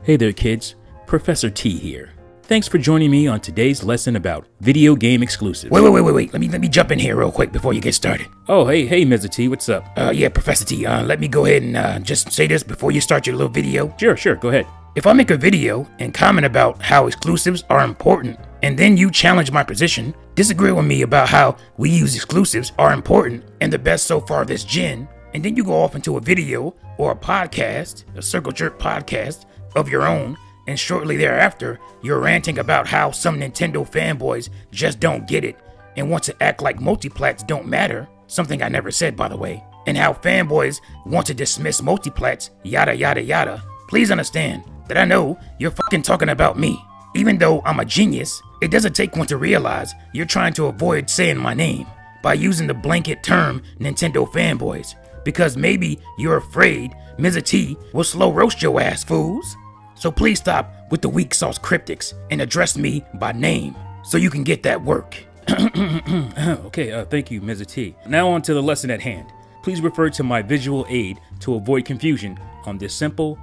Hey there kids, Professor T here. Thanks for joining me on today's lesson about video game exclusives. Wait. Let me jump in here real quick before you get started. Oh, hey, Mr. T, what's up? Yeah, Professor T, let me go ahead and just say this before you start your little video. Sure, go ahead. If I make a video and comment about how exclusives are important, and then you challenge my position, disagree with me about how Wii U's exclusives are important and the best so far this gen, and then you go off into a video or a podcast, a Circle Jerk podcast of your own, and shortly thereafter, you're ranting about how some Nintendo fanboys just don't get it and want to act like multiplats don't matter, something I never said by the way, and how fanboys want to dismiss multiplats, yada yada yada. Please understand that I know you're fucking talking about me. Even though I'm a genius, it doesn't take one to realize you're trying to avoid saying my name by using the blanket term Nintendo fanboys, because maybe you're afraid Mr. T will slow roast your ass, fools. So please stop with the weak sauce cryptics and address me by name so you can get that work. Okay, thank you, Mr. T. Now on to the lesson at hand. Please refer to my visual aid to avoid confusion on this simple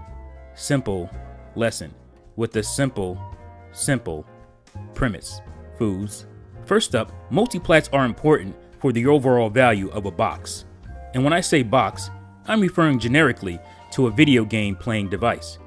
lesson with the simple premise. Foos. First up, multiplats are important for the overall value of a box. And when I say box, I'm referring generically to a video game playing device.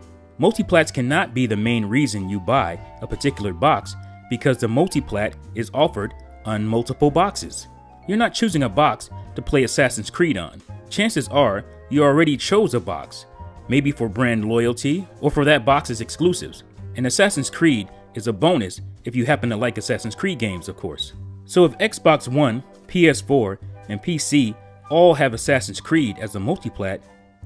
Multiplats cannot be the main reason you buy a particular box because the multiplat is offered on multiple boxes. You're not choosing a box to play Assassin's Creed on. Chances are you already chose a box, maybe for brand loyalty or for that box's exclusives. And Assassin's Creed is a bonus if you happen to like Assassin's Creed games, of course. So if Xbox One, PS4, and PC all have Assassin's Creed as a multiplat,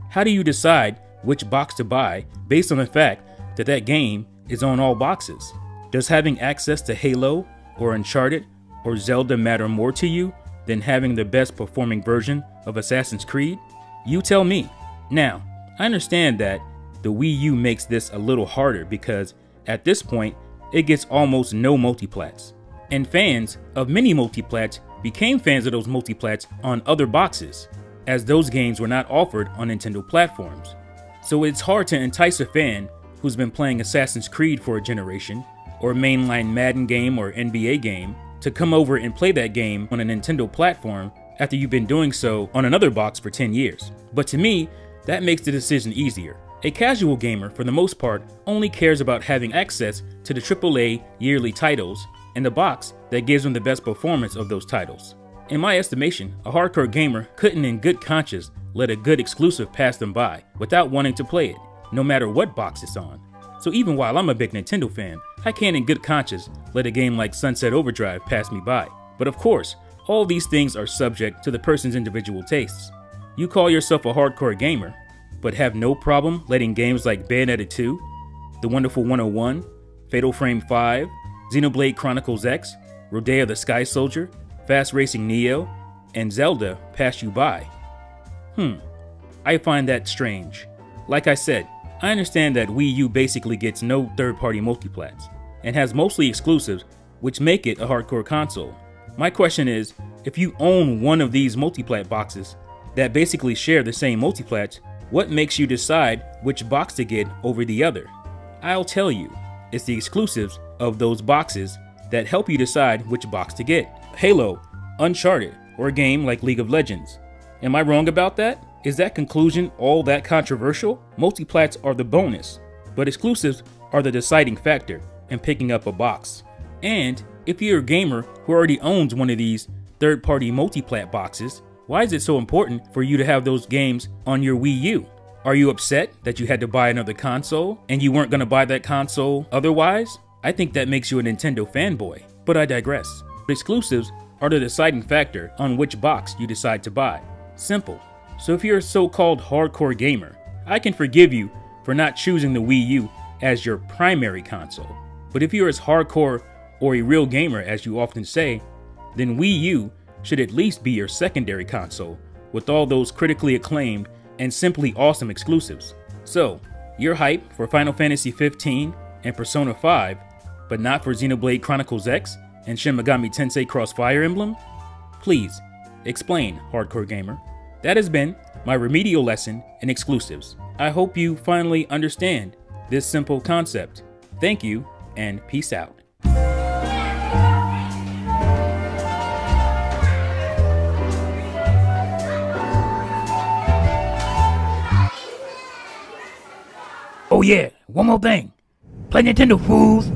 how do you decide which box to buy based on the fact that that game is on all boxes? Does having access to Halo or Uncharted or Zelda matter more to you than having the best performing version of Assassin's Creed? You tell me. Now, I understand that the Wii U makes this a little harder because at this point, it gets almost no multiplats. And fans of many multiplats became fans of those multiplats on other boxes, as those games were not offered on Nintendo platforms. So it's hard to entice a fan who's been playing Assassin's Creed for a generation, or a mainline Madden game or NBA game, to come over and play that game on a Nintendo platform after you've been doing so on another box for 10 years. But to me, that makes the decision easier. A casual gamer, for the most part, only cares about having access to the AAA yearly titles and the box that gives them the best performance of those titles. In my estimation, a hardcore gamer couldn't in good conscience let a good exclusive pass them by without wanting to play it, no matter what box it's on. So even while I'm a big Nintendo fan, I can't in good conscience let a game like Sunset Overdrive pass me by. But of course, all these things are subject to the person's individual tastes. You call yourself a hardcore gamer, but have no problem letting games like Bayonetta 2, The Wonderful 101, Fatal Frame 5, Xenoblade Chronicles X, Rodea the Sky Soldier, Fast Racing Neo, and Zelda pass you by. I find that strange. Like I said, I understand that Wii U basically gets no third-party multiplats, and has mostly exclusives, which make it a hardcore console. My question is, if you own one of these multiplat boxes that basically share the same multiplats, what makes you decide which box to get over the other? I'll tell you, it's the exclusives of those boxes that help you decide which box to get. Halo, Uncharted, or a game like League of Legends. Am I wrong about that? Is that conclusion all that controversial? Multiplats are the bonus, but exclusives are the deciding factor in picking up a box. And if you're a gamer who already owns one of these third-party multiplat boxes, why is it so important for you to have those games on your Wii U? Are you upset that you had to buy another console and you weren't going to buy that console otherwise? I think that makes you a Nintendo fanboy, but I digress. Exclusives are the deciding factor on which box you decide to buy. Simple. So if you're a so-called hardcore gamer, I can forgive you for not choosing the Wii U as your primary console. But if you're as hardcore or a real gamer as you often say, then Wii U should at least be your secondary console with all those critically acclaimed and simply awesome exclusives. So, you're hyped for Final Fantasy 15 and Persona 5, but not for Xenoblade Chronicles X and Shin Megami Tensei Cross Fire Emblem? Please, explain, hardcore gamer. That has been my remedial lesson in exclusives. I hope you finally understand this simple concept. Thank you, and peace out. Oh yeah, one more thing. Play Nintendo, fools.